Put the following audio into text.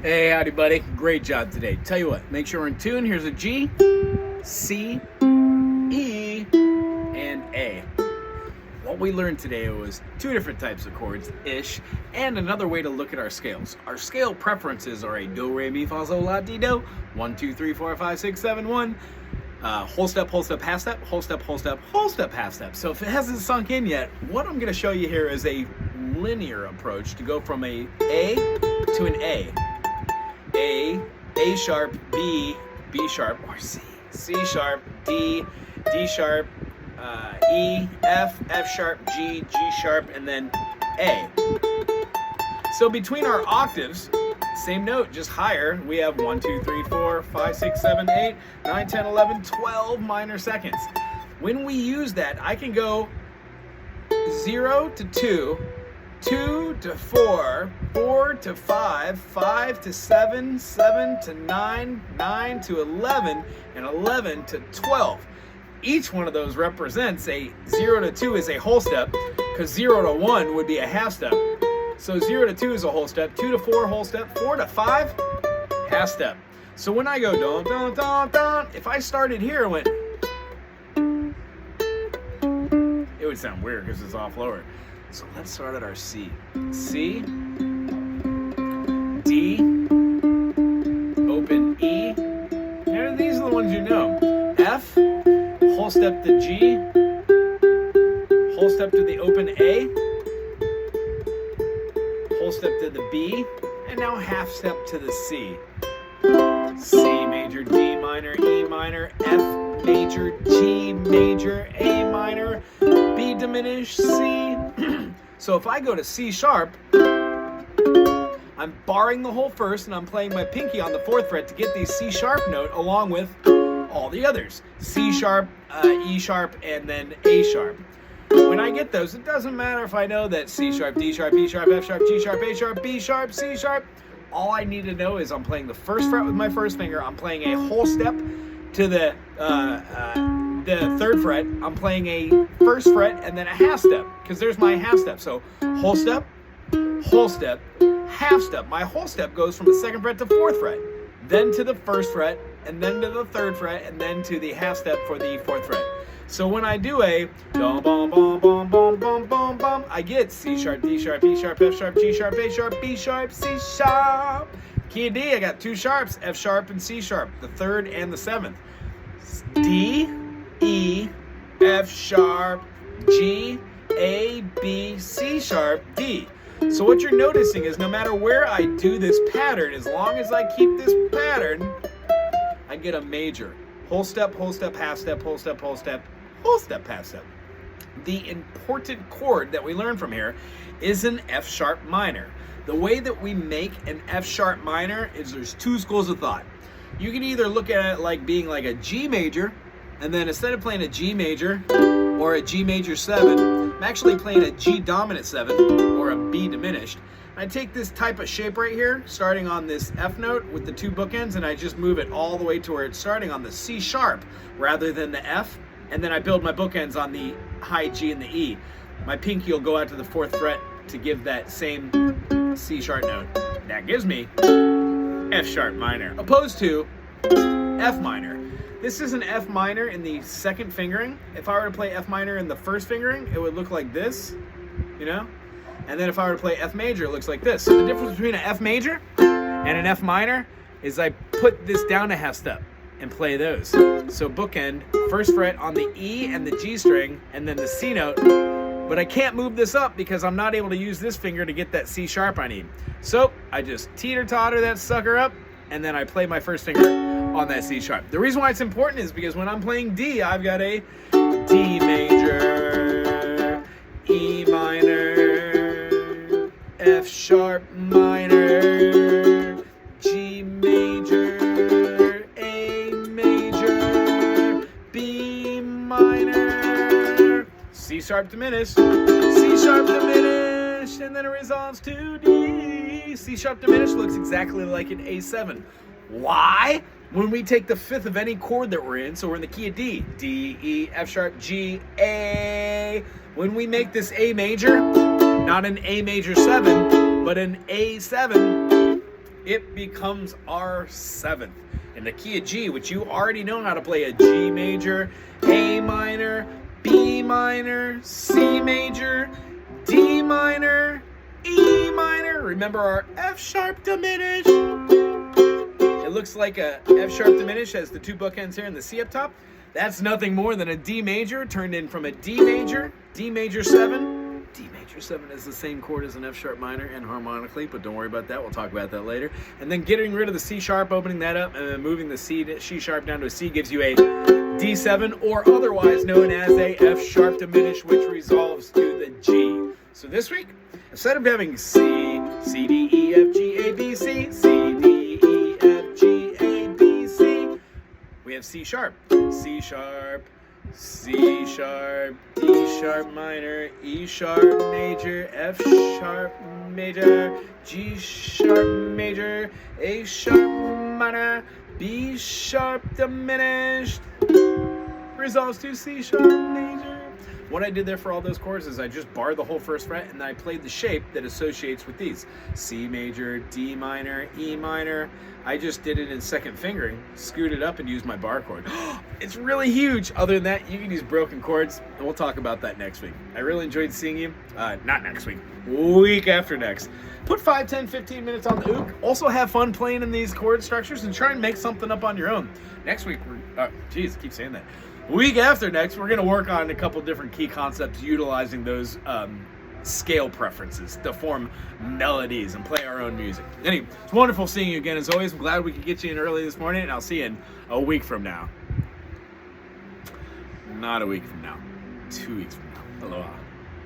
Hey, howdy, buddy. Great job today. Tell you what, make sure we're in tune. Here's a G, C, E, and A. What we learned today was two different types of chords-ish, and another way to look at our scales. Our scale preferences are a do, re, mi, fa, sol, la, ti, do, 1, 2, 3, 4, 5, 6, 7, 1. Whole step, half step, whole step, half step. So if it hasn't sunk in yet, what I'm going to show you here is a linear approach to go from a to an A sharp, B sharp, or C sharp, D sharp, E, F sharp, G sharp, and then A. So between our octaves, same note, just higher, we have 1, 2, 3, 4, 5, 6, 7, 8, 9, 10, 11, 12 minor seconds. When we use that, I can go 0 to 2, 2 to 4, 4 to 5, 5 to 7, 7 to 9, 9 to 11, and 11 to 12. Each one of those represents a 0 to 2 is a whole step, because 0 to 1 would be a half step. So 0 to 2 is a whole step, 2 to 4 whole step, 4 to 5 half step. So when I go don don don don, if I started here and went, it would sound weird because it's off lower. So let's start at our C. C, D, open E. And these are the ones you know. F, whole step to G, whole step to the open A, whole step to the B, and now half step to the C. C major, D minor, E minor, F major, G major, A minor, B diminished, C. So if I go to C sharp, I'm barring the whole first and I'm playing my pinky on the 4th fret to get the C sharp note along with all the others. C sharp, E sharp, and then A sharp. When I get those, it doesn't matter if I know that C sharp, D sharp, E sharp, F sharp, G sharp, A sharp, B sharp, C sharp. All I need to know is I'm playing the 1st fret with my 1st finger. I'm playing a whole step to the 3rd fret. I'm playing a 1st fret and then a half step, because there's my half step. So whole step, half step. My whole step goes from the 2nd fret to 4th fret, then to the 1st fret, and then to the 3rd fret, and then to the half step for the 4th fret. So when I do a bum bum bum bum bum bum bum bum, I get C sharp, D sharp, E sharp, F sharp, G sharp, A sharp, B sharp, C sharp. Key of D, I got 2 sharps, F sharp and C sharp, the 3rd and the 7th. D, E, F sharp, G, A, B, C sharp, D. So what you're noticing is no matter where I do this pattern, as long as I keep this pattern, I get a major. Whole step, half step, whole step, half step. The important chord that we learn from here is an F sharp minor. The way that we make an F sharp minor is there's 2 schools of thought. You can either look at it like being like a G major, and then instead of playing a G major or a G major 7, I'm actually playing a G dominant 7 or a B diminished. I take this type of shape right here, starting on this F note with the 2 bookends, and I just move it all the way to where it's starting on the C sharp rather than the F, and then I build my bookends on the high G and the E. My pinky will go out to the 4th fret to give that same C sharp note. That gives me F sharp minor, opposed to F minor. This is an F minor in the 2nd fingering. If I were to play F minor in the 1st fingering, it would look like this, you know? And then if I were to play F major, it looks like this. So the difference between an F major and an F minor is I put this down a half step and play those. So bookend, 1st fret on the E and the G string, and then the C note. But I can't move this up because I'm not able to use this finger to get that C sharp I need. So I just teeter-totter that sucker up, and then I play my 1st finger on that C sharp. The reason why it's important is because when I'm playing D, I've got a D major, E minor, F sharp minor, G major, A major, B minor, C sharp diminished, C sharp diminished, and then it resolves to D. C sharp diminished looks exactly like an A7. Why? When we take the 5th of any chord that we're in, so we're in the key of D, D, E, F sharp, G, A. When we make this A major, not an A major 7, but an A7, it becomes our 7th. In the key of G, which you already know how to play a G major, A minor, B minor, C major, D minor, E minor. Remember our F sharp diminished? It looks like a F sharp diminished has the 2 bookends here and the C up top. That's nothing more than a D major turned in from a D major 7. D major 7 is the same chord as an F sharp minor and harmonically, but don't worry about that. We'll talk about that later. And then getting rid of the C sharp, opening that up, and then moving the C sharp down to a C gives you a D7, or otherwise known as a F sharp diminished, which resolves to the G. So this week, instead of having C, C, D, E, F, G, A, B, C, C, D, E, F, G, A, B, C, we have C sharp, C sharp, C sharp, D sharp minor, E sharp major, F sharp major, G sharp major, A sharp minor, B sharp diminished, resolves to C sharp major. What I did there for all those chords is I just barred the whole 1st fret and I played the shape that associates with these. C major, D minor, E minor. I just did it in 2nd fingering, scooted up and used my bar chord. It's really huge. Other than that, you can use broken chords, and we'll talk about that next week. I really enjoyed seeing you. Not next week, week after next. Put 5, 10, 15 minutes on the uke. Also have fun playing in these chord structures and try and make something up on your own. Next week, I keep saying that. Week after next, we're going to work on a couple different key concepts utilizing those scale preferences to form melodies and play our own music. Anyway, it's wonderful seeing you again as always. I'm glad we could get you in early this morning, and I'll see you in a week from now. Not a week from now. 2 weeks from now. Aloha.